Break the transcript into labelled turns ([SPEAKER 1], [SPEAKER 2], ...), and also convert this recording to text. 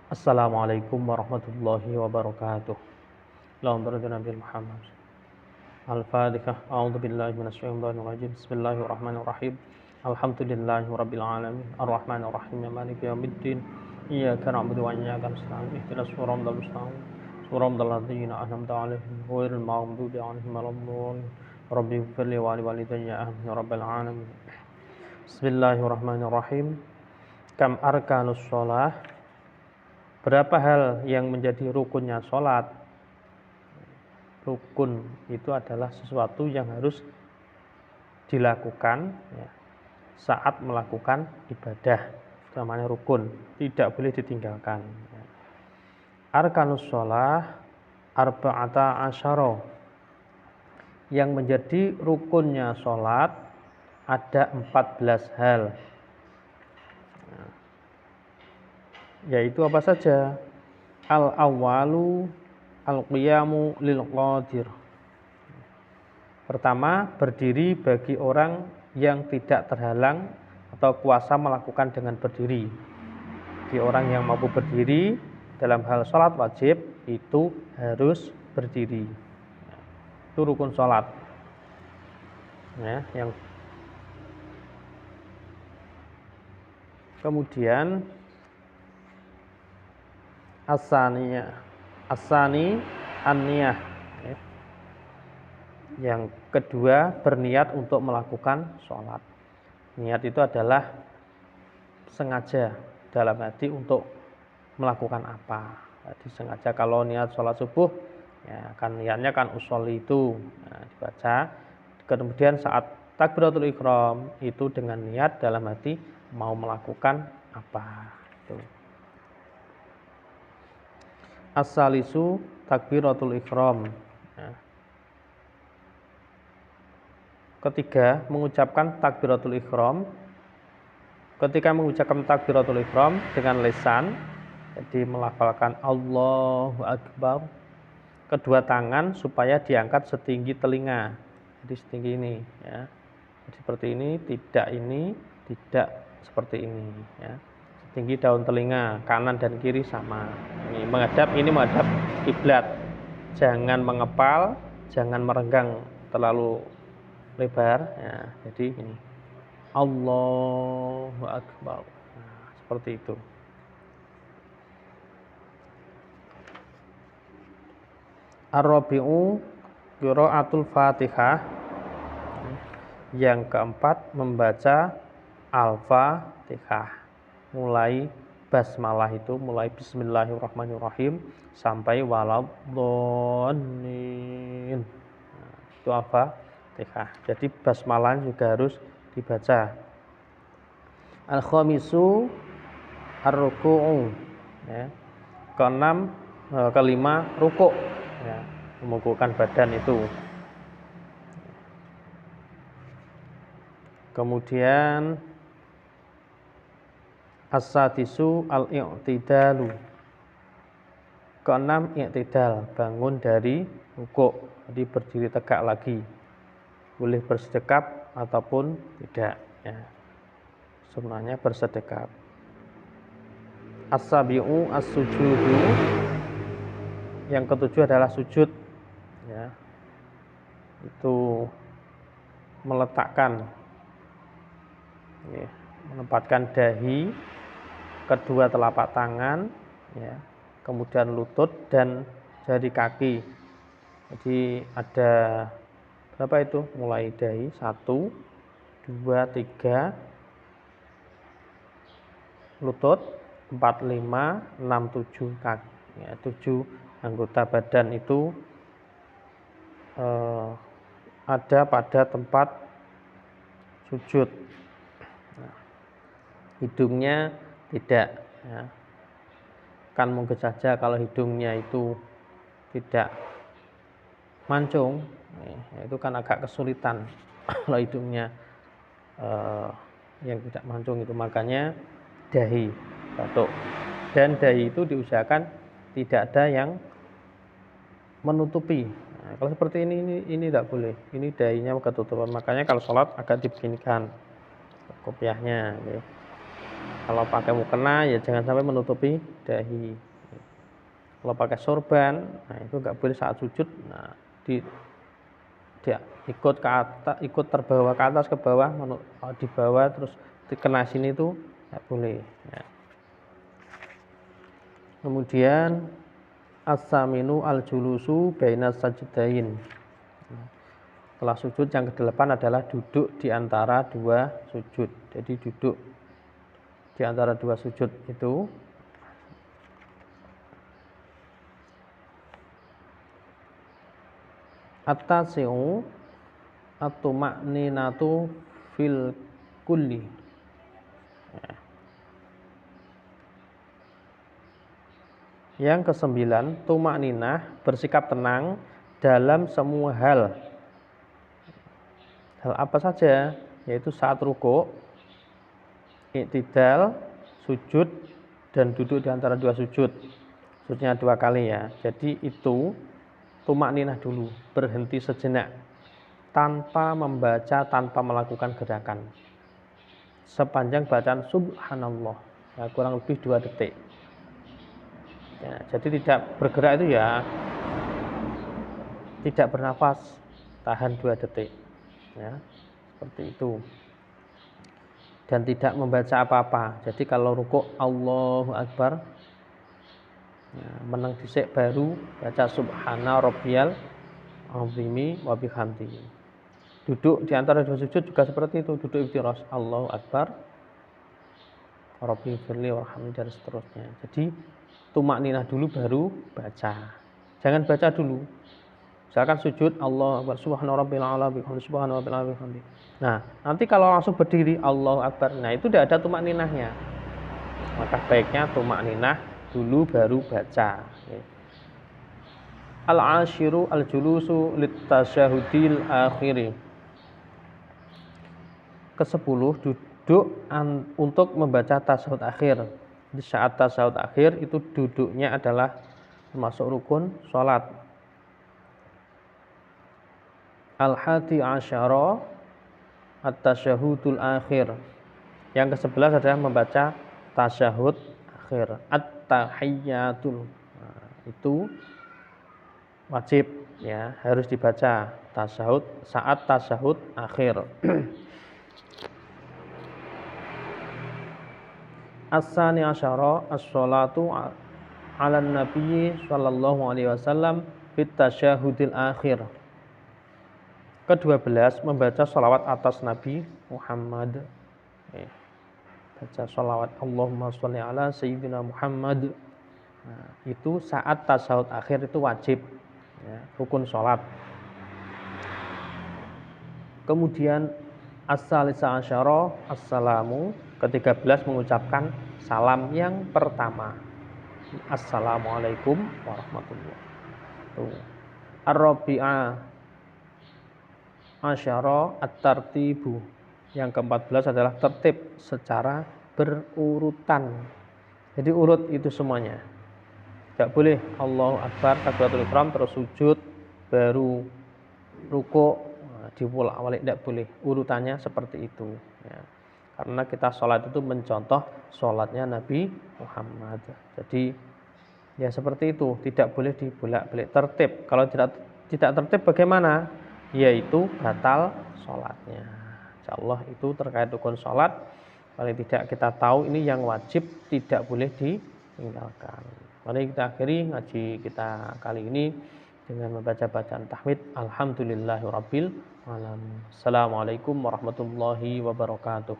[SPEAKER 1] Assalamualaikum warahmatullahi wabarakatuh. Allahumma barik Nabi Muhammad. Al-Fatihah. A'udzu billahi minasyaitonir rajim. Bismillahirrahmanirrahim. Alhamdulillahirabbil alamin. Arrahmanir rahim. Maliki yaumiddin. Iyyaka na'budu wa iyyaka nasta'in. Ihdinas siratal mustaqim. Siratal ladzina an'amta 'alaihim ghairil maghdubi 'alaihim waladdallin. Rabbi ighfirli wa li walidayya amin ya rabbal alamin. Bismillahirrahmanirrahim. Kam arkanus shalah? Berapa hal yang menjadi rukunnya sholat? Rukun itu adalah sesuatu yang harus dilakukan saat melakukan ibadah. Itu namanya rukun, tidak boleh ditinggalkan. Arkanus sholah arba'ata asyara. Yang menjadi rukunnya sholat ada 14 hal. Yaitu apa saja? Al-awwalu al-qiyamu lil qadir. Pertama, berdiri bagi orang yang tidak terhalang atau kuasa melakukan dengan berdiri. Di orang yang mampu berdiri dalam hal sholat wajib itu harus berdiri. Itu rukun sholat. Yang kemudian As-sani an-niyah. Yang kedua, berniat untuk melakukan sholat. Niat itu adalah sengaja dalam hati untuk melakukan apa. Jadi sengaja kalau niat sholat subuh, kan niatnya kan usholi itu dibaca. Kemudian saat takbiratul ihram itu dengan niat dalam hati mau melakukan apa. Itu. As-salisu takbiratul ihram. Ketiga, mengucapkan takbiratul ihram. Ketika mengucapkan takbiratul ihram dengan lisan, jadi melafalkan Allahu Akbar. Kedua tangan supaya diangkat setinggi telinga. Jadi setinggi ini, Jadi seperti ini, tidak seperti ini, Tinggi daun telinga, kanan dan kiri sama. Ini menghadap kiblat. Jangan mengepal, jangan merenggang terlalu lebar. Jadi ini. Allahu Akbar. Seperti itu. Ar-rabi'u qiraatul Fatihah. Yang keempat membaca Al-Fatihah. Mulai basmalah itu mulai bismillahirrahmanirrahim sampai waladdallin. Itu Al-Fatihah. Jadi basmalah juga harus dibaca. Al-khamisu ar-ruku'u. Kelima rukuk. Memukulkan badan itu. Kemudian as-sadisu al-i'tidalu. Keenam, i'tidal, bangun dari rukuk. Jadi berdiri tegak lagi. Boleh bersedekap ataupun tidak. Sebenarnya bersedekap. As-sabi'u as-sujudu. Yang ketujuh adalah sujud. Itu meletakkan, menempatkan dahi, kedua telapak tangan, kemudian lutut dan jari kaki. Jadi ada berapa itu? Mulai dahi 1, 2, 3, lutut 4, 5, 6, 7 kaki. 7 anggota badan itu ada pada tempat sujud. Hidungnya tidak. Kan mungkin saja kalau hidungnya itu tidak mancung, itu kan agak kesulitan kalau hidungnya yang tidak mancung itu. Makanya dahi, batuk. Dan dahi itu diusahakan tidak ada yang menutupi. Kalau seperti ini tidak boleh. Ini dahinya ketutupan. Makanya kalau sholat agak dibeginikan kopiahnya. Kalau pakai mukena ya jangan sampai menutupi dahi. Kalau pakai sorban, nah itu nggak boleh saat sujud. Nah, dia ikut ke atas, ikut terbawa ke atas ke bawah, di bawah terus kena sini tuh nggak boleh. Ya. Kemudian as-saminu al-julusu baina sajdain. Setelah sujud yang ke-8 adalah duduk di antara dua sujud. Jadi duduk di antara dua sujud itu at-tasi'u at-tuma'ninatu fil kulli. Yang ke-9, tuma'ninah, bersikap tenang dalam semua hal. Hal apa saja? Yaitu saat rukuk, i'tidal, sujud, dan duduk di antara dua sujud. Sujudnya 2 kali ya. Jadi itu tuma'ninah dulu, berhenti sejenak, tanpa membaca, tanpa melakukan gerakan. Sepanjang bacaan subhanallah, ya, kurang lebih 2 detik. Ya, jadi tidak bergerak itu ya, tidak bernafas, tahan 2 detik. Ya, seperti itu. Dan tidak membaca apa-apa. Jadi kalau rukuk Allahu Akbar, ya, menang dhisik baru baca subhana rabbiyal azimi wa bihamdihi. Duduk di antara dua sujud juga seperti itu, duduk iftiras Allahu Akbar, Rabbi firli warhamni dan seterusnya. Jadi tumakninah dulu baru baca. Jangan baca dulu. Misalkan sujud Allahu Akbar subhana rabbil a'la bihamdi subhana rabbil a'la bihamdi. Nah, nanti kalau langsung berdiri Allahu Akbar, nah itu tidak ada tumakninahnya. Maka baiknya tumakninah dulu baru baca. Al-ashiru al-julusu litasyahudil akhiri. Ke-10, duduk untuk membaca tasyahud akhir. Di saat tasyahud akhir itu duduknya adalah termasuk rukun sholat. Al-hadi asyara at-tasyahudul akhir. Yang ke-11 adalah membaca tasyahud akhir. At-tahiyyatul. Nah, itu wajib ya, harus dibaca tasyahud saat tasyahud akhir. As-sani asyara as-sholatu 'alan nabi sallallahu alaihi wasallam fit tasyahudil akhir. Ke-12 membaca sholawat atas Nabi Muhammad. Baca sholawat Allahumma sholli ala sayyidina Muhammad. Nah, itu saat tasyahud akhir itu wajib ya, rukun sholat. Kemudian as-salisa asyara as-salamu, ke-13 mengucapkan salam yang pertama. Assalamualaikum warahmatullahi wabarakatuh. Ar-rabi'ah asyara at-tartibu. Yang ke-14 adalah tertib secara berurutan. Jadi urut itu semuanya. Tidak boleh Allahu Akbar takbiratul ihram terus sujud baru rukuk dibolak-balik, tidak boleh. Urutannya seperti itu ya. Karena kita sholat itu mencontoh sholatnya Nabi Muhammad. Jadi ya seperti itu, tidak boleh dibolak-balik, tertib. Kalau tidak tertib bagaimana? Yaitu batal sholatnya. Insyaallah itu terkait rukun sholat. Paling tidak kita tahu ini yang wajib tidak boleh ditinggalkan. Mari kita akhiri ngaji kita kali ini dengan membaca bacaan tahmid. Alhamdulillahirabbil alamin. Assalamualaikum warahmatullahi wabarakatuh.